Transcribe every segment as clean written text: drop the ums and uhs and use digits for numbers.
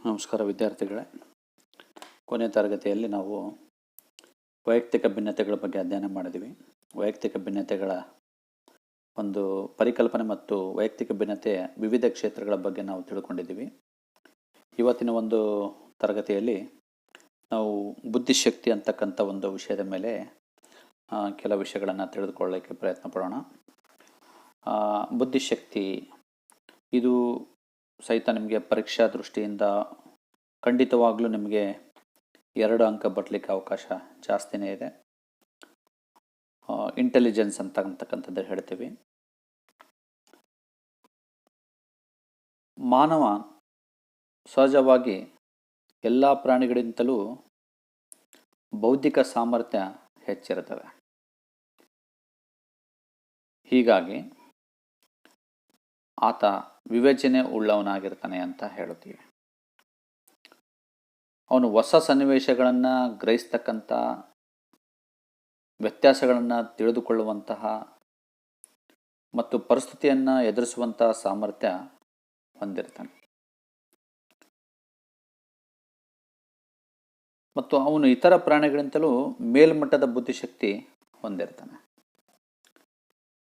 ನಮಸ್ಕಾರ ವಿದ್ಯಾರ್ಥಿಗಳೇ. ಕೊನೆಯ ತರಗತಿಯಲ್ಲಿ ನಾವು ವೈಯಕ್ತಿಕ ಭಿನ್ನತೆಗಳ ಬಗ್ಗೆ ಅಧ್ಯಯನ ಮಾಡಿದ್ವಿ. ವೈಯಕ್ತಿಕ ಭಿನ್ನತೆಗಳ ಒಂದು ಪರಿಕಲ್ಪನೆ ಮತ್ತು ವೈಯಕ್ತಿಕ ಭಿನ್ನತೆಯ ವಿವಿಧ ಕ್ಷೇತ್ರಗಳ ಬಗ್ಗೆ ನಾವು ತಿಳ್ಕೊಂಡಿದ್ದೀವಿ. ಇವತ್ತಿನ ಒಂದು ತರಗತಿಯಲ್ಲಿ ನಾವು ಬುದ್ಧಿಶಕ್ತಿ ಅಂತಕ್ಕಂಥ ಒಂದು ವಿಷಯದ ಮೇಲೆ ಕೆಲ ವಿಷಯಗಳನ್ನು ತಿಳಿದುಕೊಳ್ಳಲಿಕ್ಕೆ ಪ್ರಯತ್ನ ಪಡೋಣ. ಬುದ್ಧಿಶಕ್ತಿ ಇದು ಸಹಿತ ನಿಮಗೆ ಪರೀಕ್ಷಾ ದೃಷ್ಟಿಯಿಂದ ಖಂಡಿತವಾಗ್ಲೂ ನಿಮಗೆ 2 ಅಂಕ ಬರಲಿಕ್ಕೆ ಅವಕಾಶ ಜಾಸ್ತಿನೇ ಇದೆ. ಇಂಟೆಲಿಜೆನ್ಸ್ ಅಂತಕ್ಕಂಥದ್ದು ಹೇಳ್ತೀವಿ. ಮಾನವ ಸಹಜವಾಗಿ ಎಲ್ಲ ಪ್ರಾಣಿಗಳಿಗಿಂತಲೂ ಬೌದ್ಧಿಕ ಸಾಮರ್ಥ್ಯ ಹೆಚ್ಚಿರುತ್ತದೆ. ಹೀಗಾಗಿ ಆತ ವಿವೇಚನೆ ಉಳ್ಳವನಾಗಿರ್ತಾನೆ ಅಂತ ಹೇಳುತ್ತೀವಿ. ಅವನು ಹೊಸ ಸನ್ನಿವೇಶಗಳನ್ನು ಗ್ರಹಿಸ್ತಕ್ಕಂಥ, ವ್ಯತ್ಯಾಸಗಳನ್ನು ತಿಳಿದುಕೊಳ್ಳುವಂತಹ ಮತ್ತು ಪರಿಸ್ಥಿತಿಯನ್ನು ಎದುರಿಸುವಂತಹ ಸಾಮರ್ಥ್ಯ ಹೊಂದಿರ್ತಾನೆ. ಮತ್ತು ಅವನು ಇತರ ಪ್ರಾಣಿಗಳಿಂತಲೂ ಮೇಲ್ಮಟ್ಟದ ಬುದ್ಧಿಶಕ್ತಿ ಹೊಂದಿರ್ತಾನೆ.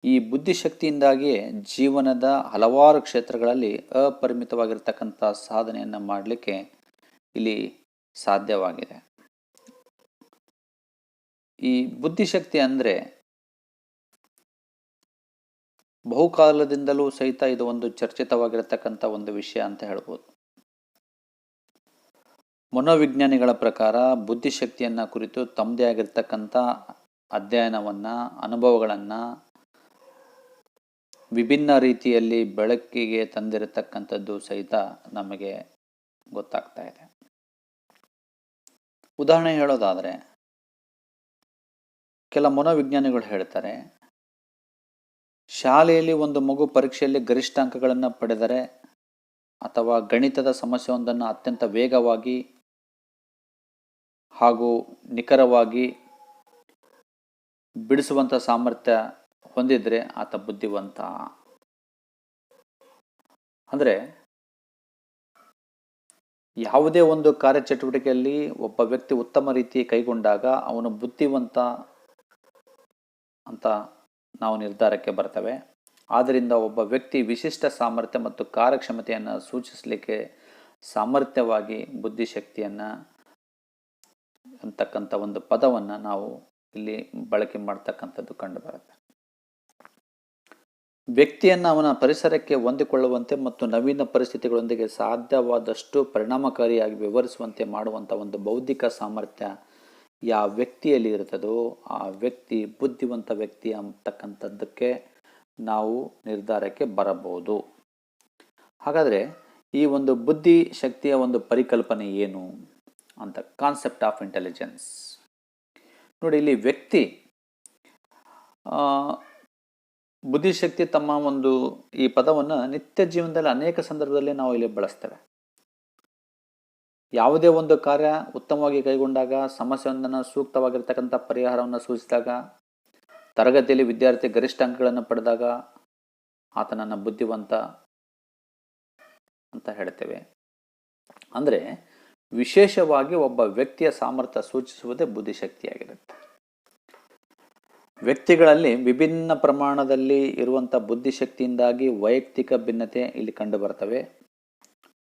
ಈ ಬುದ್ಧಿಶಕ್ತಿಯಿಂದಾಗಿ ಜೀವನದ ಹಲವಾರು ಕ್ಷೇತ್ರಗಳಲ್ಲಿ ಅಪರಿಮಿತವಾಗಿರ್ತಕ್ಕಂಥ ಸಾಧನೆಯನ್ನು ಮಾಡಲಿಕ್ಕೆ ಇಲ್ಲಿ ಸಾಧ್ಯವಾಗಿದೆ. ಈ ಬುದ್ಧಿಶಕ್ತಿ ಅಂದರೆ ಬಹುಕಾಲದಿಂದಲೂ ಸಹಿತ ಇದು ಒಂದು ಚರ್ಚಿತವಾಗಿರತಕ್ಕಂಥ ಒಂದು ವಿಷಯ ಅಂತ ಹೇಳ್ಬೋದು. ಮನೋವಿಜ್ಞಾನಿಗಳ ಪ್ರಕಾರ ಬುದ್ಧಿಶಕ್ತಿಯನ್ನು ಕುರಿತು ತಮ್ಮದೇ ಆಗಿರ್ತಕ್ಕಂಥ ಅಧ್ಯಯನವನ್ನು, ಅನುಭವಗಳನ್ನು ವಿಭಿನ್ನ ರೀತಿಯಲ್ಲಿ ಬೆಳಕಿಗೆ ತಂದಿರತಕ್ಕಂಥದ್ದು ಸಹಿತ ನಮಗೆ ಗೊತ್ತಾಗ್ತಾ ಇದೆ. ಉದಾಹರಣೆ ಹೇಳೋದಾದರೆ, ಕೆಲ ಮನೋವಿಜ್ಞಾನಿಗಳು ಹೇಳ್ತಾರೆ, ಶಾಲೆಯಲ್ಲಿ ಒಂದು ಮಗು ಪರೀಕ್ಷೆಯಲ್ಲಿ ಗರಿಷ್ಠ ಅಂಕಗಳನ್ನು ಪಡೆದರೆ ಅಥವಾ ಗಣಿತದ ಸಮಸ್ಯೆಯೊಂದನ್ನು ಅತ್ಯಂತ ವೇಗವಾಗಿ ಹಾಗೂ ನಿಖರವಾಗಿ ಬಿಡಿಸುವಂಥ ಸಾಮರ್ಥ್ಯ ಹೊಂದಿದ್ರೆ ಆತ ಬುದ್ಧಿವಂತ. ಅಂದರೆ ಯಾವುದೇ ಒಂದು ಕಾರ್ಯಚಟುವಟಿಕೆಯಲ್ಲಿ ಒಬ್ಬ ವ್ಯಕ್ತಿ ಉತ್ತಮ ರೀತಿ ಕೈಗೊಂಡಾಗ ಅವನು ಬುದ್ಧಿವಂತ ಅಂತ ನಾವು ನಿರ್ಧಾರಕ್ಕೆ ಬರ್ತೇವೆ. ಆದ್ದರಿಂದ ಒಬ್ಬ ವ್ಯಕ್ತಿ ವಿಶಿಷ್ಟ ಸಾಮರ್ಥ್ಯ ಮತ್ತು ಕಾರ್ಯಕ್ಷಮತೆಯನ್ನು ಸೂಚಿಸಲಿಕ್ಕೆ ಸಾಮರ್ಥ್ಯವಾಗಿ ಬುದ್ಧಿಶಕ್ತಿಯನ್ನು ಅಂತಕ್ಕಂಥ ಒಂದು ಪದವನ್ನು ನಾವು ಇಲ್ಲಿ ಬಳಕೆ ಮಾಡ್ತಕ್ಕಂಥದ್ದು ಕಂಡುಬರುತ್ತೆ. ವ್ಯಕ್ತಿಯನ್ನು ಅವನ ಪರಿಸರಕ್ಕೆ ಹೊಂದಿಕೊಳ್ಳುವಂತೆ ಮತ್ತು ನವೀನ ಪರಿಸ್ಥಿತಿಗಳೊಂದಿಗೆ ಸಾಧ್ಯವಾದಷ್ಟು ಪರಿಣಾಮಕಾರಿಯಾಗಿ ವ್ಯವಹರಿಸುವಂತೆ ಮಾಡುವಂಥ ಒಂದು ಬೌದ್ಧಿಕ ಸಾಮರ್ಥ್ಯ ಯಾವ ವ್ಯಕ್ತಿಯಲ್ಲಿ ಇರ್ತದೋ ಆ ವ್ಯಕ್ತಿ ಬುದ್ಧಿವಂತ ವ್ಯಕ್ತಿ ಅಂತಕ್ಕಂಥದ್ದಕ್ಕೆ ನಾವು ನಿರ್ಧಾರಕ್ಕೆ ಬರಬಹುದು. ಹಾಗಾದರೆ ಈ ಒಂದು ಬುದ್ಧಿ ಶಕ್ತಿಯ ಒಂದು ಪರಿಕಲ್ಪನೆ ಏನು ಅಂತ, ಕಾನ್ಸೆಪ್ಟ್ ಆಫ್ ಇಂಟೆಲಿಜೆನ್ಸ್ ನೋಡಿ. ಇಲ್ಲಿ ವ್ಯಕ್ತಿ ಬುದ್ಧಿಶಕ್ತಿ ತಮ್ಮ ಒಂದು ಈ ಪದವನ್ನು ನಿತ್ಯ ಜೀವನದಲ್ಲಿ ಅನೇಕ ಸಂದರ್ಭದಲ್ಲಿ ನಾವು ಇಲ್ಲಿ ಬಳಸ್ತೇವೆ. ಯಾವುದೇ ಒಂದು ಕಾರ್ಯ ಉತ್ತಮವಾಗಿ ಕೈಗೊಂಡಾಗ, ಸಮಸ್ಯೆಯೊಂದನ್ನು ಸೂಕ್ತವಾಗಿರ್ತಕ್ಕಂಥ ಪರಿಹಾರವನ್ನು ಸೂಚಿಸಿದಾಗ, ತರಗತಿಯಲ್ಲಿ ವಿದ್ಯಾರ್ಥಿ ಗರಿಷ್ಠ ಅಂಕಗಳನ್ನು ಪಡೆದಾಗ ಆತನನ್ನು ಬುದ್ಧಿವಂತ ಅಂತ ಹೇಳ್ತೇವೆ. ಅಂದರೆ ವಿಶೇಷವಾಗಿ ಒಬ್ಬ ವ್ಯಕ್ತಿಯ ಸಾಮರ್ಥ್ಯ ಸೂಚಿಸುವುದೇ ಬುದ್ಧಿಶಕ್ತಿಯಾಗಿರುತ್ತೆ. ವ್ಯಕ್ತಿಗಳಲ್ಲಿ ವಿಭಿನ್ನ ಪ್ರಮಾಣದಲ್ಲಿ ಇರುವಂಥ ಬುದ್ಧಿಶಕ್ತಿಯಿಂದಾಗಿ ವೈಯಕ್ತಿಕ ಭಿನ್ನತೆ ಇಲ್ಲಿ ಕಂಡು ಬರ್ತವೆ.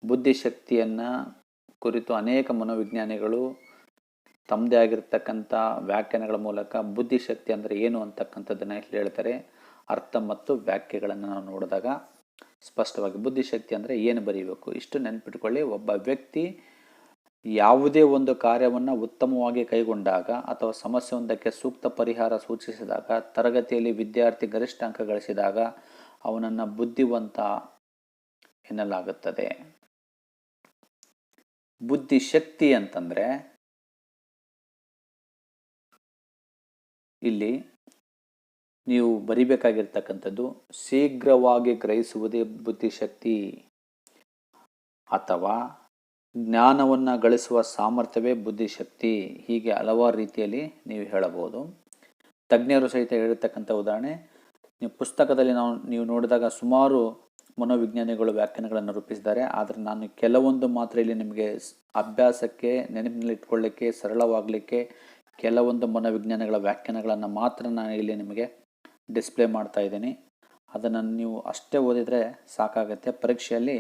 ಬುದ್ಧಿಶಕ್ತಿಯನ್ನು ಕುರಿತು ಅನೇಕ ಮನೋವಿಜ್ಞಾನಿಗಳು ತಮ್ಮದೇ ಆಗಿರ್ತಕ್ಕಂಥ ವ್ಯಾಖ್ಯಾನಗಳ ಮೂಲಕ ಬುದ್ಧಿಶಕ್ತಿ ಅಂದರೆ ಏನು ಅಂತಕ್ಕಂಥದ್ದನ್ನು ಇಲ್ಲಿ ಹೇಳ್ತಾರೆ. ಅರ್ಥ ಮತ್ತು ವ್ಯಾಖ್ಯೆಗಳನ್ನು ನಾವು ನೋಡಿದಾಗ ಸ್ಪಷ್ಟವಾಗಿ ಬುದ್ಧಿಶಕ್ತಿ ಅಂದರೆ ಏನು ಬರೀಬೇಕು ಇಷ್ಟು ನೆನಪಿಟ್ಕೊಳ್ಳಿ. ಒಬ್ಬ ವ್ಯಕ್ತಿ ಯಾವುದೇ ಒಂದು ಕಾರ್ಯವನ್ನು ಉತ್ತಮವಾಗಿ ಕೈಗೊಂಡಾಗ ಅಥವಾ ಸಮಸ್ಯೆಯೊಂದಕ್ಕೆ ಸೂಕ್ತ ಪರಿಹಾರ ಸೂಚಿಸಿದಾಗ, ತರಗತಿಯಲ್ಲಿ ವಿದ್ಯಾರ್ಥಿ ಗರಿಷ್ಠ ಅಂಕ ಗಳಿಸಿದಾಗ ಅವನನ್ನು ಬುದ್ಧಿವಂತ ಎನ್ನಲಾಗುತ್ತದೆ. ಬುದ್ಧಿಶಕ್ತಿ ಅಂತಂದರೆ ಇಲ್ಲಿ ನೀವು ಬರಿಬೇಕಾಗಿರ್ತಕ್ಕಂಥದ್ದು ಶೀಘ್ರವಾಗಿ ಗ್ರಹಿಸುವುದೇ ಬುದ್ಧಿಶಕ್ತಿ ಅಥವಾ ಜ್ಞಾನವನ್ನು ಗಳಿಸುವ ಸಾಮರ್ಥ್ಯವೇ ಬುದ್ಧಿಶಕ್ತಿ. ಹೀಗೆ ಹಲವಾರು ರೀತಿಯಲ್ಲಿ ನೀವು ಹೇಳಬಹುದು. ತಜ್ಞರು ಸಹಿತ ಹೇಳಿರ್ತಕ್ಕಂಥ ಉದಾಹರಣೆ, ನೀವು ಪುಸ್ತಕದಲ್ಲಿ ನೀವು ನೋಡಿದಾಗ ಸುಮಾರು ಮನೋವಿಜ್ಞಾನಿಗಳು ವ್ಯಾಖ್ಯಾನಗಳನ್ನು ರೂಪಿಸಿದ್ದಾರೆ. ಆದರೆ ನಾನು ಕೆಲವೊಂದು ಮಾತ್ರ ಇಲ್ಲಿ ನಿಮಗೆ ಅಭ್ಯಾಸಕ್ಕೆ ನೆನಪಿನಲ್ಲಿ ಇಟ್ಕೊಳ್ಳಿಕ್ಕೆ ಸರಳವಾಗಲಿಕ್ಕೆ ಕೆಲವೊಂದು ಮನೋವಿಜ್ಞಾನಿಗಳ ವ್ಯಾಖ್ಯಾನಗಳನ್ನು ಮಾತ್ರ ನಾನು ಇಲ್ಲಿ ನಿಮಗೆ ಡಿಸ್ಪ್ಲೇ ಮಾಡ್ತಾ ಇದ್ದೀನಿ. ಅದನ್ನು ನೀವು ಅಷ್ಟೇ ಓದಿದರೆ ಸಾಕಾಗುತ್ತೆ. ಪರೀಕ್ಷೆಯಲ್ಲಿ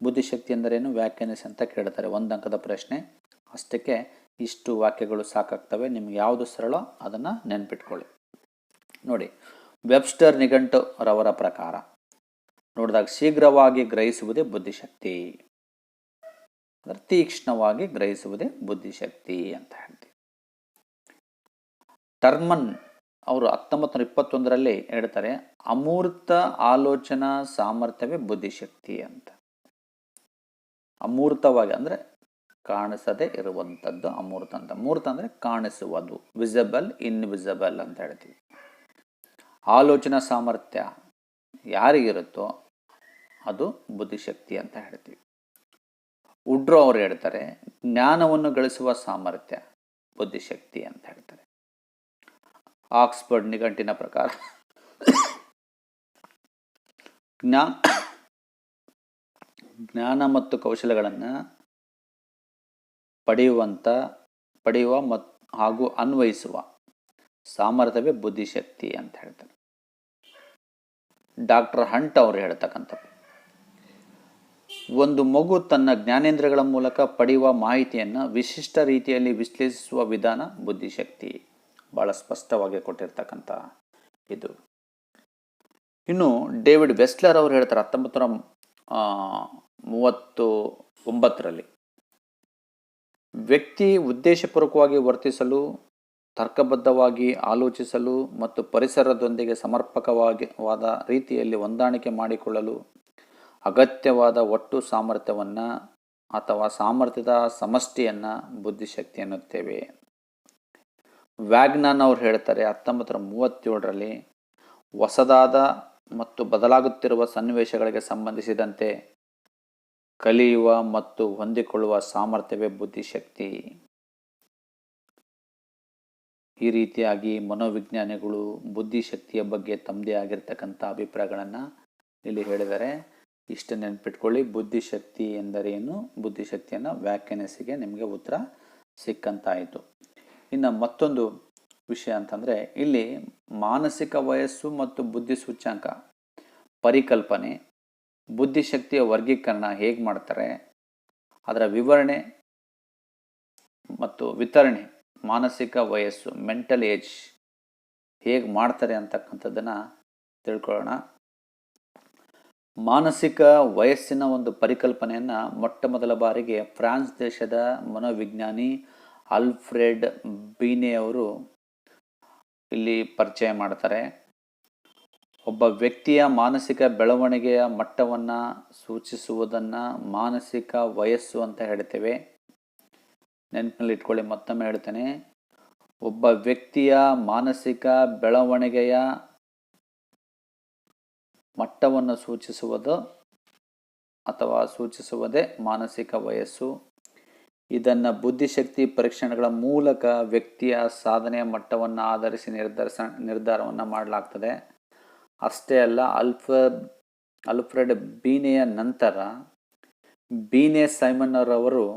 ಬುದ್ಧಿಶಕ್ತಿ ಎಂದರೇನು ವ್ಯಾಖ್ಯಾನಿಸಿ ಅಂತ ಕೇಳ್ತಾರೆ, 1 ಅಂಕದ ಪ್ರಶ್ನೆ. ಅಷ್ಟಕ್ಕೆ ಇಷ್ಟು ವಾಕ್ಯಗಳು ಸಾಕಾಗ್ತವೆ. ನಿಮ್ಗೆ ಯಾವುದು ಸರಳ ಅದನ್ನು ನೆನ್ಪಿಟ್ಕೊಳ್ಳಿ. ನೋಡಿ, ವೆಬ್ಸ್ಟರ್ ನಿಘಂಟು ರವರ ಪ್ರಕಾರ ನೋಡಿದಾಗ ಶೀಘ್ರವಾಗಿ ಗ್ರಹಿಸುವುದೇ ಬುದ್ಧಿಶಕ್ತಿ, ಅಂದರೆ ತೀಕ್ಷ್ಣವಾಗಿ ಗ್ರಹಿಸುವುದೇ ಬುದ್ಧಿಶಕ್ತಿ ಅಂತ ಹೇಳ್ತೀವಿ. ಟರ್ಮನ್ ಅವರು 1921ರಲ್ಲಿ ಹೇಳ್ತಾರೆ, ಅಮೂರ್ತ ಆಲೋಚನಾ ಸಾಮರ್ಥ್ಯವೇ ಬುದ್ಧಿಶಕ್ತಿ ಅಂತ. ಅಮೂರ್ತವಾಗಿ ಅಂದರೆ ಕಾಣಿಸದೆ ಇರುವಂಥದ್ದು ಅಮೂರ್ತ ಅಂತ. ಮೂರ್ತ ಅಂದರೆ ಕಾಣಿಸುವುದು, ವಿಸಿಬಲ್ ಇನ್ವಿಸಿಬಲ್ ಅಂತ ಹೇಳ್ತೀವಿ. ಆಲೋಚನಾ ಸಾಮರ್ಥ್ಯ ಯಾರಿಗಿರುತ್ತೋ ಅದು ಬುದ್ಧಿಶಕ್ತಿ ಅಂತ ಹೇಳ್ತೀವಿ. ಉಡ್ರೋ ಅವರು ಹೇಳ್ತಾರೆ, ಜ್ಞಾನವನ್ನು ಗಳಿಸುವ ಸಾಮರ್ಥ್ಯ ಬುದ್ಧಿಶಕ್ತಿ ಅಂತ ಹೇಳ್ತಾರೆ. ಆಕ್ಸ್ಫರ್ಡ್ ನಿಘಂಟಿನ ಪ್ರಕಾರ ಜ್ಞಾನ ಮತ್ತು ಕೌಶಲ್ಯಗಳನ್ನು ಪಡೆಯುವ ಹಾಗೂ ಅನ್ವಯಿಸುವ ಸಾಮರ್ಥ್ಯವೇ ಬುದ್ಧಿಶಕ್ತಿ ಅಂತ ಹೇಳ್ತಾರೆ. ಡಾಕ್ಟರ್ ಹಂಟ್ ಅವರು ಹೇಳ್ತಕ್ಕಂಥ, ಒಂದು ಮಗು ತನ್ನ ಜ್ಞಾನೇಂದ್ರಗಳ ಮೂಲಕ ಪಡೆಯುವ ಮಾಹಿತಿಯನ್ನು ವಿಶಿಷ್ಟ ರೀತಿಯಲ್ಲಿ ವಿಶ್ಲೇಷಿಸುವ ವಿಧಾನ ಬುದ್ಧಿಶಕ್ತಿ. ಬಹಳ ಸ್ಪಷ್ಟವಾಗಿ ಕೊಟ್ಟಿರ್ತಕ್ಕಂಥ ಇದು. ಇನ್ನು ಡೇವಿಡ್ ವೆಸ್ಲರ್ ಅವರು ಹೇಳ್ತಾರೆ 1939ರಲ್ಲಿ, ವ್ಯಕ್ತಿ ಉದ್ದೇಶಪೂರ್ವಕವಾಗಿ ವರ್ತಿಸಲು, ತರ್ಕಬದ್ಧವಾಗಿ ಆಲೋಚಿಸಲು ಮತ್ತು ಪರಿಸರದೊಂದಿಗೆ ಸಮರ್ಪಕವಾದ ರೀತಿಯಲ್ಲಿ ಹೊಂದಾಣಿಕೆ ಮಾಡಿಕೊಳ್ಳಲು ಅಗತ್ಯವಾದ ಒಟ್ಟು ಸಾಮರ್ಥ್ಯವನ್ನು ಅಥವಾ ಸಾಮರ್ಥ್ಯದ ಸಮಷ್ಟಿಯನ್ನು ಬುದ್ಧಿಶಕ್ತಿ ಎನ್ನುತ್ತೇವೆ. ವ್ಯಾಗ್ನಾನ್ ಅವರು ಹೇಳ್ತಾರೆ 1937ರಲ್ಲಿ, ಹೊಸದಾದ ಮತ್ತು ಬದಲಾಗುತ್ತಿರುವ ಸನ್ನಿವೇಶಗಳಿಗೆ ಸಂಬಂಧಿಸಿದಂತೆ ಕಲಿಯುವ ಮತ್ತು ಹೊಂದಿಕೊಳ್ಳುವ ಸಾಮರ್ಥ್ಯವೇ ಬುದ್ಧಿಶಕ್ತಿ. ಈ ರೀತಿಯಾಗಿ ಮನೋವಿಜ್ಞಾನಿಗಳು ಬುದ್ಧಿಶಕ್ತಿಯ ಬಗ್ಗೆ ತಮ್ಮದೇ ಆಗಿರ್ತಕ್ಕಂಥ ಅಭಿಪ್ರಾಯಗಳನ್ನು ಇಲ್ಲಿ ಹೇಳಿದ್ದಾರೆ. ಇಷ್ಟು ನೆನ್ಪಿಟ್ಕೊಳ್ಳಿ, ಬುದ್ಧಿಶಕ್ತಿ ಎಂದರೇನು, ಬುದ್ಧಿಶಕ್ತಿಯನ್ನು ವ್ಯಾಖ್ಯಾನಿಸಿಗೆ ನಿಮಗೆ ಉತ್ತರ ಸಿಕ್ಕಂತಾಯಿತು. ಇನ್ನು ಮತ್ತೊಂದು ವಿಷಯ ಅಂತಂದರೆ, ಇಲ್ಲಿ ಮಾನಸಿಕ ವಯಸ್ಸು ಮತ್ತು ಬುದ್ಧಿ ಸೂಚ್ಯಾಂಕ ಪರಿಕಲ್ಪನೆ, ಬುದ್ಧಿಶಕ್ತಿಯ ವರ್ಗೀಕರಣ ಹೇಗೆ ಮಾಡ್ತಾರೆ, ಅದರ ವಿವರಣೆ ಮತ್ತು ವಿತರಣೆ, ಮಾನಸಿಕ ವಯಸ್ಸು ಮೆಂಟಲ್ ಏಜ್ ಹೇಗೆ ಮಾಡ್ತಾರೆ ಅಂತಕ್ಕಂಥದ್ದನ್ನು ತಿಳ್ಕೊಳ್ಳೋಣ. ಮಾನಸಿಕ ವಯಸ್ಸಿನ ಒಂದು ಪರಿಕಲ್ಪನೆಯನ್ನು ಮೊಟ್ಟ ಮೊದಲ ಬಾರಿಗೆ ಫ್ರಾನ್ಸ್ ದೇಶದ ಮನೋವಿಜ್ಞಾನಿ ಆಲ್ಫ್ರೆಡ್ ಬೀನೆ ಅವರು ಇಲ್ಲಿ ಪರಿಚಯ ಮಾಡ್ತಾರೆ. ಒಬ್ಬ ವ್ಯಕ್ತಿಯ ಮಾನಸಿಕ ಬೆಳವಣಿಗೆಯ ಮಟ್ಟವನ್ನು ಸೂಚಿಸುವುದನ್ನು ಮಾನಸಿಕ ವಯಸ್ಸು ಅಂತ ಹೇಳ್ತೇವೆ. ನೆನಪಿನಲ್ಲಿ ಇಟ್ಕೊಳ್ಳಿ, ಮತ್ತೊಮ್ಮೆ ಹೇಳ್ತೇನೆ. ಒಬ್ಬ ವ್ಯಕ್ತಿಯ ಮಾನಸಿಕ ಬೆಳವಣಿಗೆಯ ಮಟ್ಟವನ್ನು ಸೂಚಿಸುವುದೇ ಮಾನಸಿಕ ವಯಸ್ಸು. ಇದನ್ನು ಬುದ್ಧಿಶಕ್ತಿ ಪರೀಕ್ಷಣೆಗಳ ಮೂಲಕ ವ್ಯಕ್ತಿಯ ಸಾಧನೆಯ ಮಟ್ಟವನ್ನು ಆಧರಿಸಿ ನಿರ್ಧಾರವನ್ನು ಮಾಡಲಾಗ್ತದೆ. ಅಷ್ಟೇ ಅಲ್ಲ, ಆಲ್ಫ್ರೆಡ್ ಬೀನೆಯ ನಂತರ ಬೀನೆ ಸೈಮನ್ ರವರು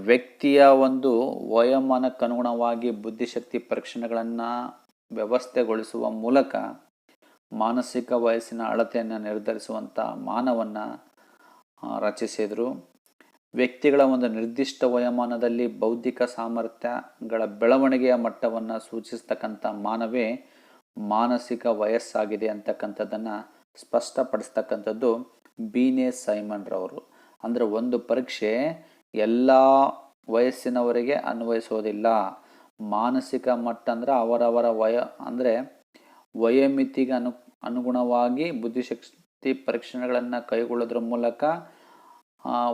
ವ್ಯಕ್ತಿಯ ಒಂದು ವಯೋಮಾನಕ್ಕನುಗುಣವಾಗಿ ಬುದ್ಧಿಶಕ್ತಿ ಪರೀಕ್ಷಣೆಗಳನ್ನು ವ್ಯವಸ್ಥೆಗೊಳಿಸುವ ಮೂಲಕ ಮಾನಸಿಕ ವಯಸ್ಸಿನ ಅಳತೆಯನ್ನು ನಿರ್ಧರಿಸುವಂಥ ಮಾನವನ್ನು ರಚಿಸಿದರು. ವ್ಯಕ್ತಿಗಳ ಒಂದು ನಿರ್ದಿಷ್ಟ ವಯೋಮಾನದಲ್ಲಿ ಬೌದ್ಧಿಕ ಸಾಮರ್ಥ್ಯಗಳ ಬೆಳವಣಿಗೆಯ ಮಟ್ಟವನ್ನು ಸೂಚಿಸ್ತಕ್ಕಂಥ ಮಾನವೇ ಮಾನಸಿಕ ವಯಸ್ಸಾಗಿದೆ ಅಂತಕ್ಕಂಥದ್ದನ್ನು ಸ್ಪಷ್ಟಪಡಿಸ್ತಕ್ಕಂಥದ್ದು ಬೀನೆ ಸೈಮನ್ ರವರು. ಅಂದರೆ ಒಂದು ಪರೀಕ್ಷೆ ಎಲ್ಲ ವಯಸ್ಸಿನವರಿಗೆ ಅನ್ವಯಿಸೋದಿಲ್ಲ. ಮಾನಸಿಕ ಮಟ್ಟ ಅಂದರೆ ಅವರವರ ವಯೋಮಿತಿಗೆ ಅನುಗುಣವಾಗಿ ಬುದ್ಧಿಶಕ್ತಿ ಪರೀಕ್ಷಣೆಗಳನ್ನು ಕೈಗೊಳ್ಳೋದ್ರ ಮೂಲಕ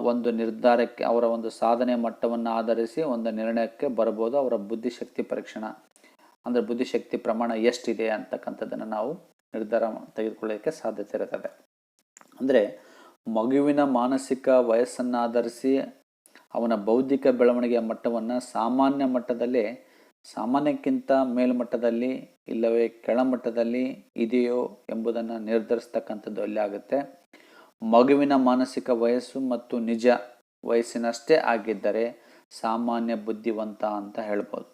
ಒಂದು ನಿರ್ಧಾರಕ್ಕೆ, ಅವರ ಒಂದು ಸಾಧನೆ ಮಟ್ಟವನ್ನು ಆಧರಿಸಿ ಒಂದು ನಿರ್ಣಯಕ್ಕೆ ಬರ್ಬೋದು. ಅವರ ಬುದ್ಧಿಶಕ್ತಿ ಪರೀಕ್ಷಣ ಅಂದರೆ ಬುದ್ಧಿಶಕ್ತಿ ಪ್ರಮಾಣ ಎಷ್ಟಿದೆ ಅಂತಕ್ಕಂಥದ್ದನ್ನು ನಾವು ನಿರ್ಧಾರ ತೆಗೆದುಕೊಳ್ಳೋಕ್ಕೆ ಸಾಧ್ಯತೆ ಇರುತ್ತದೆ. ಅಂದರೆ ಮಗುವಿನ ಮಾನಸಿಕ ವಯಸ್ಸನ್ನು ಆಧರಿಸಿ ಅವನ ಬೌದ್ಧಿಕ ಬೆಳವಣಿಗೆಯ ಮಟ್ಟವನ್ನು ಸಾಮಾನ್ಯ ಮಟ್ಟದಲ್ಲಿ ಸಾಮಾನ್ಯಕ್ಕಿಂತ ಮೇಲ್ಮಟ್ಟದಲ್ಲಿ ಇಲ್ಲವೇ ಕೆಳಮಟ್ಟದಲ್ಲಿ ಇದೆಯೋ ಎಂಬುದನ್ನು ನಿರ್ಧರಿಸ್ತಕ್ಕಂಥದ್ದು ಅಲ್ಲಿ ಆಗುತ್ತೆ. ಮಗುವಿನ ಮಾನಸಿಕ ವಯಸ್ಸು ಮತ್ತು ನಿಜ ವಯಸ್ಸಿನಷ್ಟೇ ಆಗಿದ್ದರೆ ಸಾಮಾನ್ಯ ಬುದ್ಧಿವಂತ ಅಂತ ಹೇಳ್ಬೋದು.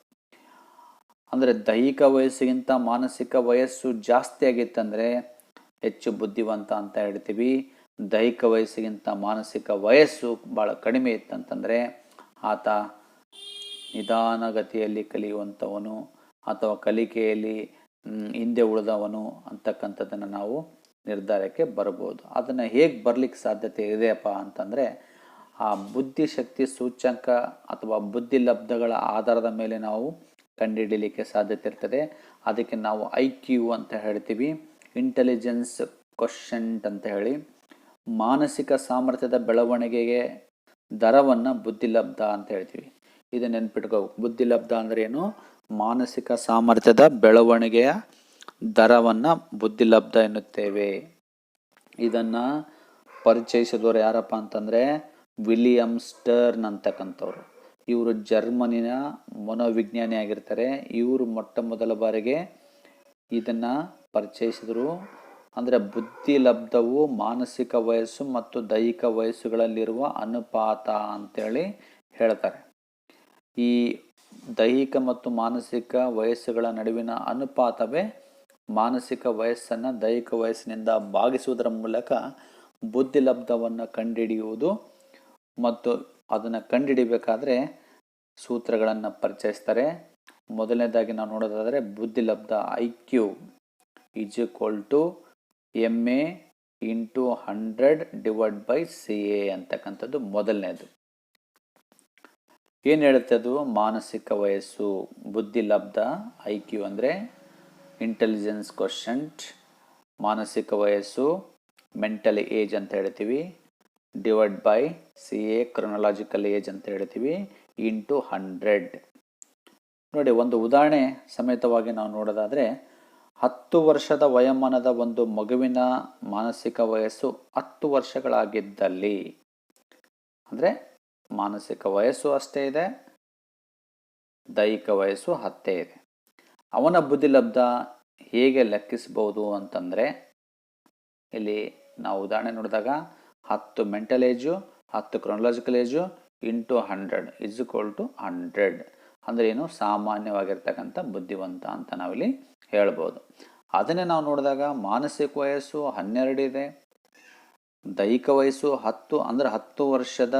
ಅಂದರೆ ದೈಹಿಕ ವಯಸ್ಸಿಗಿಂತ ಮಾನಸಿಕ ವಯಸ್ಸು ಜಾಸ್ತಿ ಆಗಿತ್ತಂದರೆ ಹೆಚ್ಚು ಬುದ್ಧಿವಂತ ಅಂತ ಹೇಳ್ತೀವಿ. ದೈಹಿಕ ವಯಸ್ಸಿಗಿಂತ ಮಾನಸಿಕ ವಯಸ್ಸು ಭಾಳ ಕಡಿಮೆ ಇತ್ತಂತಂದರೆ ಆತ ನಿಧಾನಗತಿಯಲ್ಲಿ ಕಲಿಯುವಂಥವನು ಅಥವಾ ಕಲಿಕೆಯಲ್ಲಿ ಹಿಂದೆ ಉಳಿದವನು ಅಂತಕ್ಕಂಥದ್ದನ್ನು ನಾವು ನಿರ್ಧಾರಕ್ಕೆ ಬರ್ಬೋದು. ಅದನ್ನು ಹೇಗೆ ಬರಲಿಕ್ಕೆ ಸಾಧ್ಯತೆ ಇದೆಯಪ್ಪ ಅಂತಂದರೆ ಆ ಬುದ್ಧಿಶಕ್ತಿ ಸೂಚ್ಯಂಕ ಅಥವಾ ಬುದ್ಧಿಲಬ್ಧಗಳ ಆಧಾರದ ಮೇಲೆ ನಾವು ಕಂಡುಹಿಡಿಯಲಿಕ್ಕೆ ಸಾಧ್ಯತೆ ಇರ್ತದೆ. ಅದಕ್ಕೆ ನಾವು IQ ಅಂತ ಹೇಳ್ತೀವಿ, ಇಂಟೆಲಿಜೆನ್ಸ್ ಕ್ವಶಂಟ್ ಅಂತ ಹೇಳಿ. ಮಾನಸಿಕ ಸಾಮರ್ಥ್ಯದ ಬೆಳವಣಿಗೆಗೆ ದರವನ್ನು ಬುದ್ಧಿಲಬ್ಧ ಅಂತ ಹೇಳ್ತೀವಿ. ಇದು ನೆನ್ಪಿಟ್ಕೋ. ಬುದ್ಧಿಲಬ್ಧ ಅಂದ್ರೆ ಏನು? ಮಾನಸಿಕ ಸಾಮರ್ಥ್ಯದ ಬೆಳವಣಿಗೆಯ ದರವನ್ನು ಬುದ್ಧಿಲಬ್ಧ ಎನ್ನುತ್ತೇವೆ. ಇದನ್ನು ಪರಿಚಯಿಸಿದವರು ಯಾರಪ್ಪ ಅಂತಂದರೆ ವಿಲಿಯಂ ಸ್ಟರ್ನ್ ಅಂತಕ್ಕಂಥವ್ರು. ಇವರು ಜರ್ಮನಿನ ಮನೋವಿಜ್ಞಾನಿ ಆಗಿರ್ತಾರೆ. ಇವರು ಮೊಟ್ಟ ಮೊದಲ ಬಾರಿಗೆ ಇದನ್ನು ಪರಿಚಯಿಸಿದರು. ಅಂದರೆ ಬುದ್ಧಿಲಬ್ಧವು ಮಾನಸಿಕ ವಯಸ್ಸು ಮತ್ತು ದೈಹಿಕ ವಯಸ್ಸುಗಳಲ್ಲಿರುವ ಅನುಪಾತ ಅಂತೇಳಿ ಹೇಳ್ತಾರೆ. ಈ ದೈಹಿಕ ಮತ್ತು ಮಾನಸಿಕ ವಯಸ್ಸುಗಳ ನಡುವಿನ ಅನುಪಾತವೇ ಮಾನಸಿಕ ವಯಸ್ಸನ್ನು ದೈಹಿಕ ವಯಸ್ಸಿನಿಂದ ಭಾಗಿಸುವುದರ ಮೂಲಕ ಬುದ್ಧಿಲಬ್ಧವನ್ನು ಕಂಡುಹಿಡಿಯುವುದು. ಮತ್ತು ಅದನ್ನು ಕಂಡುಹಿಡಿಬೇಕಾದ್ರೆ ಸೂತ್ರಗಳನ್ನು ಪರಿಚಯಿಸ್ತಾರೆ. ಮೊದಲನೇದಾಗಿ ನಾವು ನೋಡೋದಾದರೆ ಬುದ್ಧಿಲಬ್ಧ IQ = MA × 100/CA ಅಂತಕ್ಕಂಥದ್ದು ಮೊದಲನೇದು. ಏನು ಹೇಳುತ್ತೆ ಅದು? ಮಾನಸಿಕ ವಯಸ್ಸು ಬುದ್ಧಿಲಬ್ಧ IQ ಅಂದರೆ ಇಂಟೆಲಿಜೆನ್ಸ್ ಕ್ವಶಂಟ್, ಮಾನಸಿಕ ವಯಸ್ಸು ಮೆಂಟಲ್ ಏಜ್ ಅಂತ ಹೇಳ್ತೀವಿ, /CA ಕ್ರೊನಾಲಜಿಕಲ್ ಏಜ್ ಅಂತ ಹೇಳ್ತೀವಿ, × 100. ನೋಡಿ, ಒಂದು ಉದಾಹರಣೆ ಸಮೇತವಾಗಿ ನಾವು ನೋಡೋದಾದರೆ 10 ವರ್ಷದ ವಯೋಮಾನದ ಒಂದು ಮಗುವಿನ ಮಾನಸಿಕ ವಯಸ್ಸು 10 ವರ್ಷಗಳಾಗಿದ್ದಲ್ಲಿ, ಅಂದರೆ ಮಾನಸಿಕ ವಯಸ್ಸು ಅಷ್ಟೇ ಇದೆ, ದೈಹಿಕ ವಯಸ್ಸು 10 ಇದೆ. ಅವನ ಬುದ್ಧಿಲಬ್ಧ ಹೇಗೆ ಲೆಕ್ಕಿಸ್ಬೋದು ಅಂತಂದರೆ, ಇಲ್ಲಿ ನಾವು ಉದಾಹರಣೆ ನೋಡಿದಾಗ 10 ಮೆಂಟಲ್ ಏಜು, 10 ಕ್ರೊನಾಲಜಿಕಲ್ ಏಜು × 100 = 100. ಅಂದರೆ ಏನು? ಸಾಮಾನ್ಯವಾಗಿರ್ತಕ್ಕಂಥ ಬುದ್ಧಿವಂತ ಅಂತ ನಾವಿಲ್ಲಿ ಹೇಳ್ಬೋದು. ಅದನ್ನೇ ನಾವು ನೋಡಿದಾಗ ಮಾನಸಿಕ ವಯಸ್ಸು 12 ಇದೆ, ದೈಹಿಕ ವಯಸ್ಸು 10. ಅಂದರೆ 10 ವರ್ಷದ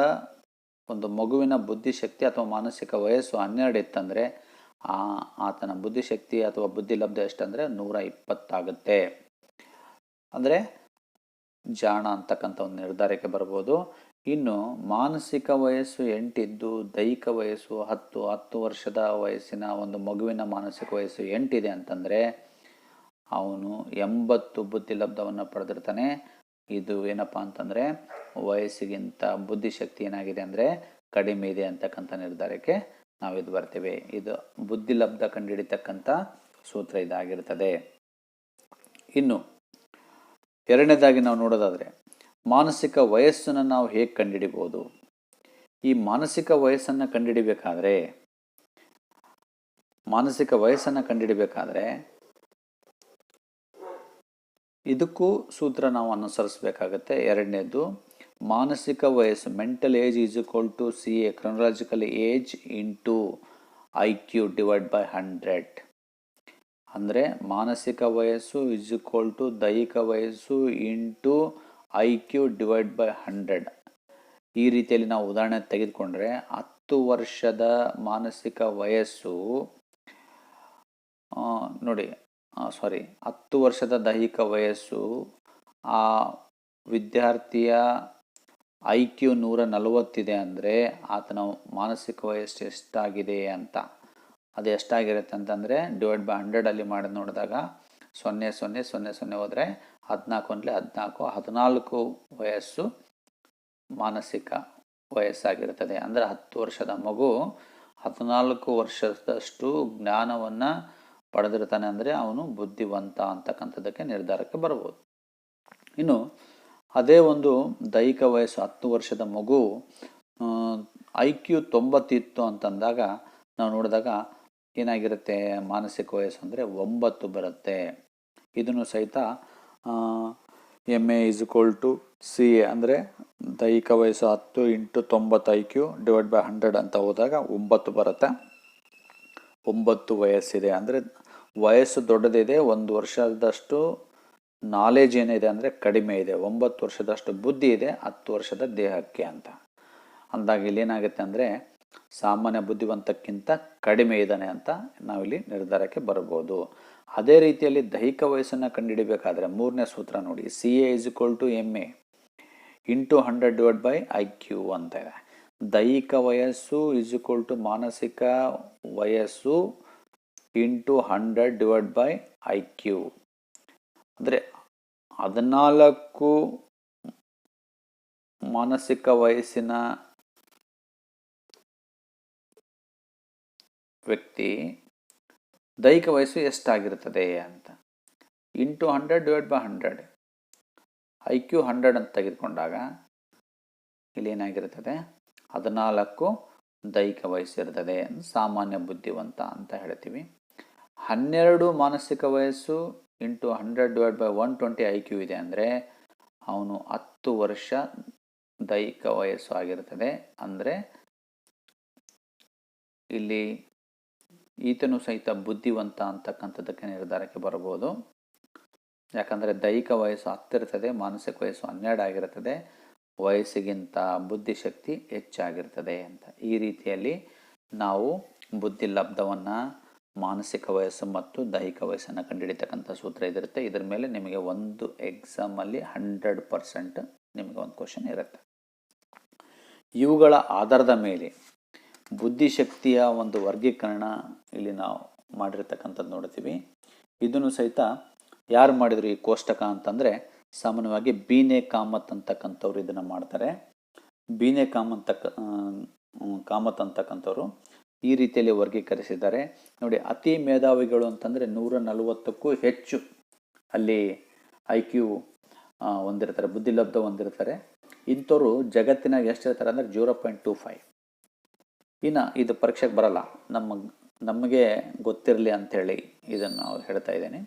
ಒಂದು ಮಗುವಿನ ಬುದ್ಧಿಶಕ್ತಿ ಅಥವಾ ಮಾನಸಿಕ ವಯಸ್ಸು 12 ಇತ್ತಂದರೆ ಆತನ ಬುದ್ಧಿಶಕ್ತಿ ಅಥವಾ ಬುದ್ಧಿಲಬ್ಧ ಎಷ್ಟಂದರೆ 120 ಆಗುತ್ತೆ. ಅಂದರೆ ಜಾಣ ಅಂತಕ್ಕಂಥ ಒಂದು ನಿರ್ಧಾರಕ್ಕೆ ಬರ್ಬೋದು. ಇನ್ನು ಮಾನಸಿಕ ವಯಸ್ಸು 8 ಇದ್ದು ದೈಹಿಕ ವಯಸ್ಸು 10 ವರ್ಷದ ವಯಸ್ಸಿನ ಒಂದು ಮಗುವಿನ ಮಾನಸಿಕ ವಯಸ್ಸು 8 ಇದೆ ಅಂತಂದರೆ ಅವನು 80 ಬುದ್ಧಿಲಬ್ಧವನ್ನು ಪಡೆದಿರ್ತಾನೆ. ಇದು ಏನಪ್ಪ ಅಂತಂದರೆ ವಯಸ್ಸಿಗಿಂತ ಬುದ್ಧಿಶಕ್ತಿ ಏನಾಗಿದೆ ಅಂದರೆ ಕಡಿಮೆ ಇದೆ ಅಂತಕ್ಕಂಥ ನಿರ್ಧಾರಕ್ಕೆ ನಾವಿದು ಬರ್ತೀವಿ. ಇದು ಬುದ್ಧಿಲಬ್ಧ ಕಂಡುಹಿಡಿತಕ್ಕಂಥ ಸೂತ್ರ ಇದಾಗಿರ್ತದೆ. ಇನ್ನು ಎರಡನೇದಾಗಿ ನಾವು ನೋಡೋದಾದರೆ ಮಾನಸಿಕ ವಯಸ್ಸನ್ನು ನಾವು ಹೇಗೆ ಕಂಡುಹಿಡಿಬೋದು? ಈ ಮಾನಸಿಕ ವಯಸ್ಸನ್ನು ಕಂಡುಹಿಡಿಬೇಕಾದ್ರೆ ಇದಕ್ಕೂ ಸೂತ್ರ ನಾವು ಅನುಸರಿಸಬೇಕಾಗತ್ತೆ. ಎರಡನೇದು ಮಾನಸಿಕ ವಯಸ್ಸು mental age = CA chronological age × IQ /100. ಅಂದರೆ ಮಾನಸಿಕ ವಯಸ್ಸು = ದೈಹಿಕ ವಯಸ್ಸು × IQ /100. ಈ ರೀತಿಯಲ್ಲಿ ನಾವು ಉದಾಹರಣೆ ತೆಗೆದುಕೊಂಡ್ರೆ 10 ವರ್ಷದ ಮಾನಸಿಕ ವಯಸ್ಸು 10 ವರ್ಷದ ದೈಹಿಕ ವಯಸ್ಸು ಆ ವಿದ್ಯಾರ್ಥಿಯ IQ 140 ಇದೆ ಅಂದರೆ ಆತನ ಮಾನಸಿಕ ವಯಸ್ಸು ಎಷ್ಟಾಗಿದೆ ಅಂತ, ಅದು ಎಷ್ಟಾಗಿರುತ್ತೆ ಅಂತಂದರೆ /100 ಮಾಡಿ ನೋಡಿದಾಗ 0.0000 ಹೋದರೆ 14 14 ವಯಸ್ಸು ಮಾನಸಿಕ ವಯಸ್ಸಾಗಿರುತ್ತದೆ. ಅಂದರೆ 10 ವರ್ಷದ ಮಗು 14 ವರ್ಷದಷ್ಟು ಜ್ಞಾನವನ್ನು ಪಡೆದಿರ್ತಾನೆ ಅಂದರೆ ಅವನು ಬುದ್ಧಿವಂತ ಅಂತಕ್ಕಂಥದ್ದಕ್ಕೆ ನಿರ್ಧಾರಕ್ಕೆ ಬರ್ಬೋದು. ಇನ್ನು ಅದೇ ಒಂದು ದೈಹಿಕ ವಯಸ್ಸು 10 ವರ್ಷದ ಮಗು IQ 90 ಇತ್ತು ಅಂತಂದಾಗ ನಾವು ನೋಡಿದಾಗ ಏನಾಗಿರುತ್ತೆ ಮಾನಸಿಕ ವಯಸ್ಸು ಅಂದರೆ 9 ಬರುತ್ತೆ. ಇದನ್ನು ಸಹಿತ MA = CA ಅಂದರೆ ದೈಹಿಕ ವಯಸ್ಸು 10 × 90 IQ / 100 ಅಂತ ಹೋದಾಗ 9 ಬರುತ್ತೆ. 9 ವಯಸ್ಸಿದೆ ಅಂದರೆ ವಯಸ್ಸು ದೊಡ್ಡದಿದೆ, 1 ವರ್ಷದಷ್ಟು ನಾಲೆಜ್ ಏನಿದೆ ಅಂದರೆ ಕಡಿಮೆ ಇದೆ. 9 ವರ್ಷದಷ್ಟು ಬುದ್ಧಿ ಇದೆ, 10 ವರ್ಷದ ದೇಹಕ್ಕೆ ಅಂತ ಅಂದಾಗ ಇಲ್ಲಿ ಏನಾಗುತ್ತೆ ಅಂದರೆ ಸಾಮಾನ್ಯ ಬುದ್ಧಿವಂತಕ್ಕಿಂತ ಕಡಿಮೆ ಇದ್ದಾನೆ ಅಂತ ನಾವಿಲ್ಲಿ ನಿರ್ಧಾರಕ್ಕೆ ಬರ್ಬೋದು. ಅದೇ ರೀತಿಯಲ್ಲಿ ದೈಹಿಕ ವಯಸ್ಸನ್ನು ಕಂಡುಹಿಡಿಬೇಕಾದ್ರೆ 3ನೇ ಸೂತ್ರ ನೋಡಿ, CA = MA × 100 / IQ ಅಂತ ಇದೆ. ದೈಹಿಕ ವಯಸ್ಸು = ಮಾನಸಿಕ ವಯಸ್ಸು × 100 / IQ ಅಂದರೆ 14 ಮಾನಸಿಕ ವಯಸ್ಸಿನ ವ್ಯಕ್ತಿ ದೈಹಿಕ ವಯಸ್ಸು ಎಷ್ಟಾಗಿರ್ತದೆ ಅಂತ × 100 / 100 IQ 100 ಅಂತ ತೆಗೆದುಕೊಂಡಾಗ ಇಲ್ಲಿ ಏನಾಗಿರ್ತದೆ 14 ದೈಹಿಕ ವಯಸ್ಸು ಇರ್ತದೆ, ಸಾಮಾನ್ಯ ಬುದ್ಧಿವಂತ ಅಂತ ಹೇಳ್ತೀವಿ. 12 ಮಾನಸಿಕ ವಯಸ್ಸು × 100 / 120 IQ ಇದೆ ಅಂದರೆ ಅವನು 10 ವರ್ಷ ದೈಹಿಕ ವಯಸ್ಸು ಆಗಿರ್ತದೆ. ಅಂದರೆ ಇಲ್ಲಿ ಈತನು ಸಹಿತ ಬುದ್ಧಿವಂತ ಅಂತಕ್ಕಂಥದ್ದಕ್ಕೆ ನಿರ್ಧಾರಕ್ಕೆ ಬರಬಹುದು. ಯಾಕಂದರೆ ದೈಹಿಕ ವಯಸ್ಸು 10 ಇರ್ತದೆ, ಮಾನಸಿಕ ವಯಸ್ಸು 12 ಆಗಿರ್ತದೆ, ವಯಸ್ಸಿಗಿಂತ ಬುದ್ಧಿಶಕ್ತಿ ಹೆಚ್ಚಾಗಿರ್ತದೆ ಅಂತ. ಈ ರೀತಿಯಲ್ಲಿ ನಾವು ಬುದ್ಧಿ ಲಬ್ಧವನ್ನು, ಮಾನಸಿಕ ವಯಸ್ಸು ಮತ್ತು ದೈಹಿಕ ವಯಸ್ಸನ್ನು ಕಂಡುಹಿಡಿತಕ್ಕಂಥ ಸೂತ್ರ ಇದಿರುತ್ತೆ. ಇದರ ಮೇಲೆ ನಿಮಗೆ ಒಂದು ಎಕ್ಸಾಮಲ್ಲಿ 100% ನಿಮಗೆ ಒಂದು ಕ್ವಶನ್ ಇರುತ್ತೆ. ಇವುಗಳ ಆಧಾರದ ಮೇಲೆ ಬುದ್ಧಿಶಕ್ತಿಯ ಒಂದು ವರ್ಗೀಕರಣ ಇಲ್ಲಿ ನಾವು ಮಾಡಿರ್ತಕ್ಕಂಥದ್ದು ನೋಡ್ತೀವಿ. ಇದನ್ನು ಸಹಿತ ಯಾರು ಮಾಡಿದ್ರು ಈ ಕೋಷ್ಟಕ ಅಂತಂದರೆ ಸಾಮಾನ್ಯವಾಗಿ ಬೀನೆ ಕಾಮತ್ ಅಂತಕ್ಕಂಥವ್ರು ಇದನ್ನು ಮಾಡ್ತಾರೆ. ಬೀನೆ ಕಾಮತ್ ಅಂತಕ್ಕಂಥವ್ರು ಈ ರೀತಿಯಲ್ಲಿ ವರ್ಗೀಕರಿಸಿದ್ದಾರೆ ನೋಡಿ. ಅತಿ ಮೇಧಾವಿಗಳು ಅಂತಂದರೆ 140ಕ್ಕೂ ಹೆಚ್ಚು ಅಲ್ಲಿ IQ ಹೊಂದಿರ್ತಾರೆ, ಬುದ್ಧಿಲಬ್ಧ ಹೊಂದಿರ್ತಾರೆ. ಇಂಥವ್ರು ಜಗತ್ತಿನಾಗ ಎಷ್ಟಿರ್ತಾರೆ ಅಂದರೆ 0.25. ಇನ್ನು ಇದು ಪರೀಕ್ಷೆಗೆ ಬರಲ್ಲ, ನಮಗೆ ಗೊತ್ತಿರಲಿ ಅಂಥೇಳಿ ಇದನ್ನು ನಾವು ಹೇಳ್ತಾ ಇದ್ದೇನೆ.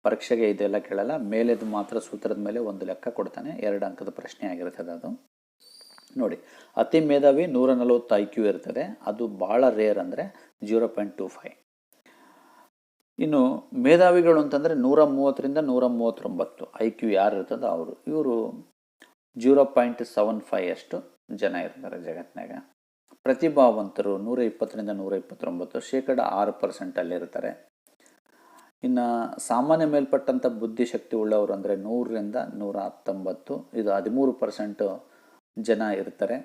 ಪರೀಕ್ಷೆಗೆ ಇದೆಲ್ಲ ಕೇಳಲ್ಲ, ಮೇಲೆದು ಮಾತ್ರ ಸೂತ್ರದ ಮೇಲೆ ಒಂದು ಲೆಕ್ಕ ಕೊಡ್ತಾನೆ, 2 ಅಂಕದ ಪ್ರಶ್ನೆ ಆಗಿರ್ತದೆ ಅದು ನೋಡಿ. ಅತಿ ಮೇಧಾವಿ 140 IQ ಇರ್ತದೆ, ಅದು ಭಾಳ ರೇರ್ ಅಂದರೆ 0.25. ಇನ್ನು ಮೇಧಾವಿಗಳು ಅಂತಂದರೆ 130ರಿಂದ 139 IQ ಯಾರು ಇರ್ತದೋ ಇವರು 0.75 ಅಷ್ಟು ಜನ ಇರ್ತಾರೆ ಜಗತ್ತಿನಾಗ. ಪ್ರತಿಭಾವಂತರು 120ರಿಂದ 129, 6% ಅಲ್ಲಿರ್ತಾರೆ. ಇನ್ನು ಸಾಮಾನ್ಯ ಮೇಲ್ಪಟ್ಟಂಥ ಬುದ್ಧಿಶಕ್ತಿ ಉಳ್ಳವರು ಅಂದರೆ 100ರಿಂದ 119, ಇದು 13% ಜನ ಇರ್ತಾರೆ.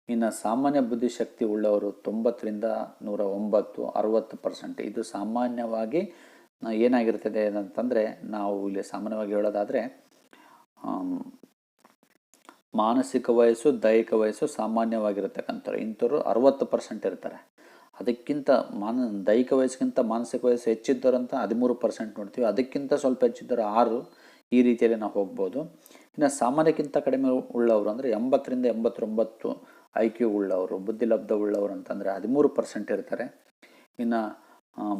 ಇನ್ನು ಸಾಮಾನ್ಯ ಬುದ್ಧಿಶಕ್ತಿ ಉಳ್ಳವರು 90ರಿಂದ 109, 60%. ಇದು ಸಾಮಾನ್ಯವಾಗಿ ಏನಾಗಿರ್ತದೆ ಅಂತಂದರೆ ನಾವು ಇಲ್ಲಿ ಸಾಮಾನ್ಯವಾಗಿ ಹೇಳೋದಾದರೆ ಮಾನಸಿಕ ವಯಸ್ಸು, ದೈಹಿಕ ವಯಸ್ಸು ಸಾಮಾನ್ಯವಾಗಿರತಕ್ಕಂಥವ್ರು ಇಂಥವ್ರು 60% ಇರ್ತಾರೆ. ಅದಕ್ಕಿಂತ ದೈಹಿಕ ವಯಸ್ಸಿಗಿಂತ ಮಾನಸಿಕ ವಯಸ್ಸು ಹೆಚ್ಚಿದ್ದವರಂತ 13% ನೋಡ್ತೀವಿ. ಅದಕ್ಕಿಂತ ಸ್ವಲ್ಪ ಹೆಚ್ಚಿದ್ದವರು 6, ಈ ರೀತಿಯಲ್ಲಿ ನಾವು ಹೋಗ್ಬೋದು. ಇನ್ನು ಸಾಮಾನ್ಯಕ್ಕಿಂತ ಕಡಿಮೆ ಉಳ್ಳವರು ಅಂದರೆ 80ರಿಂದ 89 IQ ಉಳ್ಳವರು, ಬುದ್ಧಿಲಬ್ಧ ಉಳ್ಳವರು ಅಂತಂದರೆ 13% ಇರ್ತಾರೆ. ಇನ್ನು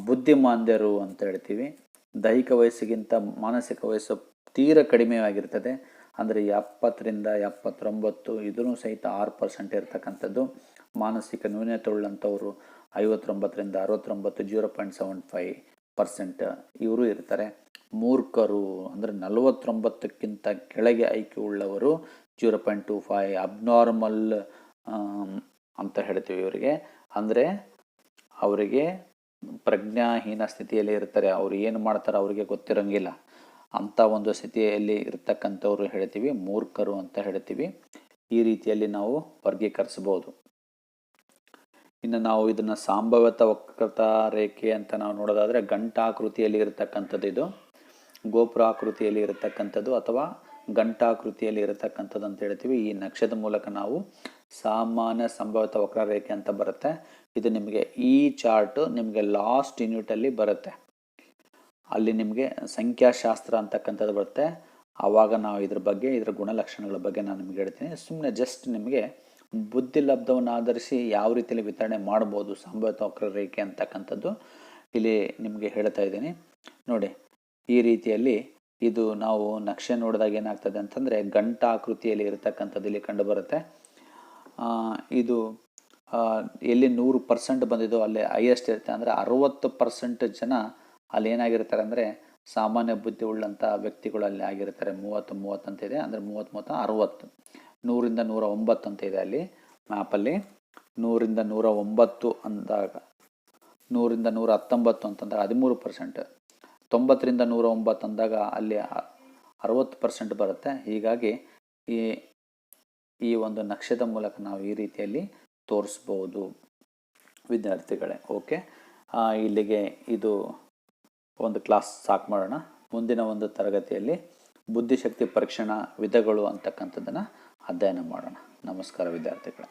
ಬುದ್ಧಿಮಾಂದ್ಯರು ಅಂತ ಹೇಳ್ತೀವಿ, ದೈಹಿಕ ವಯಸ್ಸಿಗಿಂತ ಮಾನಸಿಕ ವಯಸ್ಸು ತೀರ ಕಡಿಮೆಯಾಗಿರ್ತದೆ, ಅಂದರೆ 70ರಿಂದ 79, ಇದೂ ಸಹಿತ 6% ಇರ್ತಕ್ಕಂಥದ್ದು. ಮಾನಸಿಕ ನ್ಯೂನತೆ ಉಳ್ಳಂಥವರು 59ರಿಂದ 69, 0.75% ಇವರು ಇರ್ತಾರೆ. ಮೂರ್ಖರು ಅಂದರೆ 49ಕ್ಕಿಂತ ಕೆಳಗೆ IQ ಉಳ್ಳವರು 0.25, ಅಬ್ನಾರ್ಮಲ್ ಅಂತ ಹೇಳ್ತೀವಿ ಇವರಿಗೆ. ಅಂದರೆ ಅವರಿಗೆ ಪ್ರಜ್ಞಾಹೀನ ಸ್ಥಿತಿಯಲ್ಲಿ ಇರ್ತಾರೆ, ಅವರು ಏನು ಮಾಡ್ತಾರೆ ಅವರಿಗೆ ಗೊತ್ತಿರೋಂಗಿಲ್ಲ. ಅಂಥ ಒಂದು ಸ್ಥಿತಿಯಲ್ಲಿ ಇರ್ತಕ್ಕಂಥವ್ರು ಹೇಳ್ತೀವಿ ಮೂರ್ಖರು ಅಂತ ಹೇಳ್ತೀವಿ. ಈ ರೀತಿಯಲ್ಲಿ ನಾವು ವರ್ಗೀಕರಿಸ್ಬೋದು. ಇನ್ನು ನಾವು ಇದನ್ನು ಸಂಭಾವ್ಯತ ವಕ್ರತಾ ರೇಖೆ ಅಂತ ನಾವು ನೋಡೋದಾದರೆ ಗಂಟಾಕೃತಿಯಲ್ಲಿ ಇರತಕ್ಕಂಥದ್ದು, ಇದು ಗೋಪುರಾಕೃತಿಯಲ್ಲಿ ಇರತಕ್ಕಂಥದ್ದು ಅಥವಾ ಗಂಟಾಕೃತಿಯಲ್ಲಿ ಇರತಕ್ಕಂಥದ್ದು ಅಂತ ಹೇಳ್ತೀವಿ. ಈ ನಕ್ಷದ ಮೂಲಕ ನಾವು ಸಾಮಾನ್ಯ ಸಂಭಾವ್ಯತ ವಕ್ರರೇಖೆ ಅಂತ ಬರುತ್ತೆ. ಇದು ನಿಮಗೆ ಈ ಚಾರ್ಟು ನಿಮಗೆ ಲಾಸ್ಟ್ ಯೂನಿಟಲ್ಲಿ ಬರುತ್ತೆ, ಅಲ್ಲಿ ನಿಮಗೆ ಸಂಖ್ಯಾಶಾಸ್ತ್ರ ಅಂತಕ್ಕಂಥದ್ದು ಬರುತ್ತೆ. ಆವಾಗ ನಾವು ಇದ್ರ ಬಗ್ಗೆ, ಇದರ ಗುಣಲಕ್ಷಣಗಳ ಬಗ್ಗೆ ನಾನು ನಿಮಗೆ ಹೇಳ್ತೀನಿ. ಸುಮ್ಮನೆ ಜಸ್ಟ್ ನಿಮಗೆ ಬುದ್ಧಿ ಲಬ್ಧವನ್ನು ಆಧರಿಸಿ ಯಾವ ರೀತಿಯಲ್ಲಿ ವಿತರಣೆ ಮಾಡ್ಬೋದು ಸಂಭಾವ್ಯತ ವಕ್ರರೇಖೆ ಅಂತಕ್ಕಂಥದ್ದು ಇಲ್ಲಿ ನಿಮಗೆ ಹೇಳ್ತಾ ಇದ್ದೀನಿ ನೋಡಿ. ಈ ರೀತಿಯಲ್ಲಿ ಇದು ನಾವು ನಕ್ಷೆ ನೋಡಿದಾಗ ಏನಾಗ್ತದೆ ಅಂತಂದರೆ ಗಂಟಾಕೃತಿಯಲ್ಲಿ ಇರತಕ್ಕಂಥದ್ದು ಇಲ್ಲಿ ಕಂಡುಬರುತ್ತೆ. ಇದು ಎಲ್ಲಿ 100% ಬಂದಿದೋ ಅಲ್ಲಿ ಹೈಯೆಸ್ಟ್ ಇರುತ್ತೆ. ಅಂದರೆ 60% ಜನ ಅಲ್ಲಿ ಏನಾಗಿರ್ತಾರೆ ಅಂದರೆ ಸಾಮಾನ್ಯ ಬುದ್ಧಿ ಉಳ್ಳಂಥ ವ್ಯಕ್ತಿಗಳು ಅಲ್ಲಿ ಆಗಿರ್ತಾರೆ. 30 ಅಂತ ಇದೆ, ಅಂದರೆ 30 60 100ರಿಂದ 109 ಅಂತ ಇದೆ ಅಲ್ಲಿ ಮ್ಯಾಪಲ್ಲಿ. 100ರಿಂದ 109 ಅಂದಾಗ 100ರಿಂದ 119 ಅಂತಂದಾಗ 13%, 90ರಿಂದ 109 ಅಂದಾಗ ಅಲ್ಲಿ 60% ಬರುತ್ತೆ. ಹೀಗಾಗಿ ಈ ಒಂದು ನಕ್ಷೆದ ಮೂಲಕ ನಾವು ಈ ರೀತಿಯಲ್ಲಿ ತೋರಿಸ್ಬೋದು ವಿದ್ಯಾರ್ಥಿಗಳೇ. ಓಕೆ, ಇಲ್ಲಿಗೆ ಇದು ಒಂದು ಕ್ಲಾಸ್ ಸಾಕು ಮಾಡೋಣ. ಮುಂದಿನ ಒಂದು ತರಗತಿಯಲ್ಲಿ ಬುದ್ಧಿಶಕ್ತಿ ಪರೀಕ್ಷಣಾ ವಿಧಗಳು ಅಂತಕ್ಕಂಥದ್ದನ್ನು ಅಧ್ಯಯನ ಮಾಡೋಣ. ನಮಸ್ಕಾರ ವಿದ್ಯಾರ್ಥಿಗಳೇ.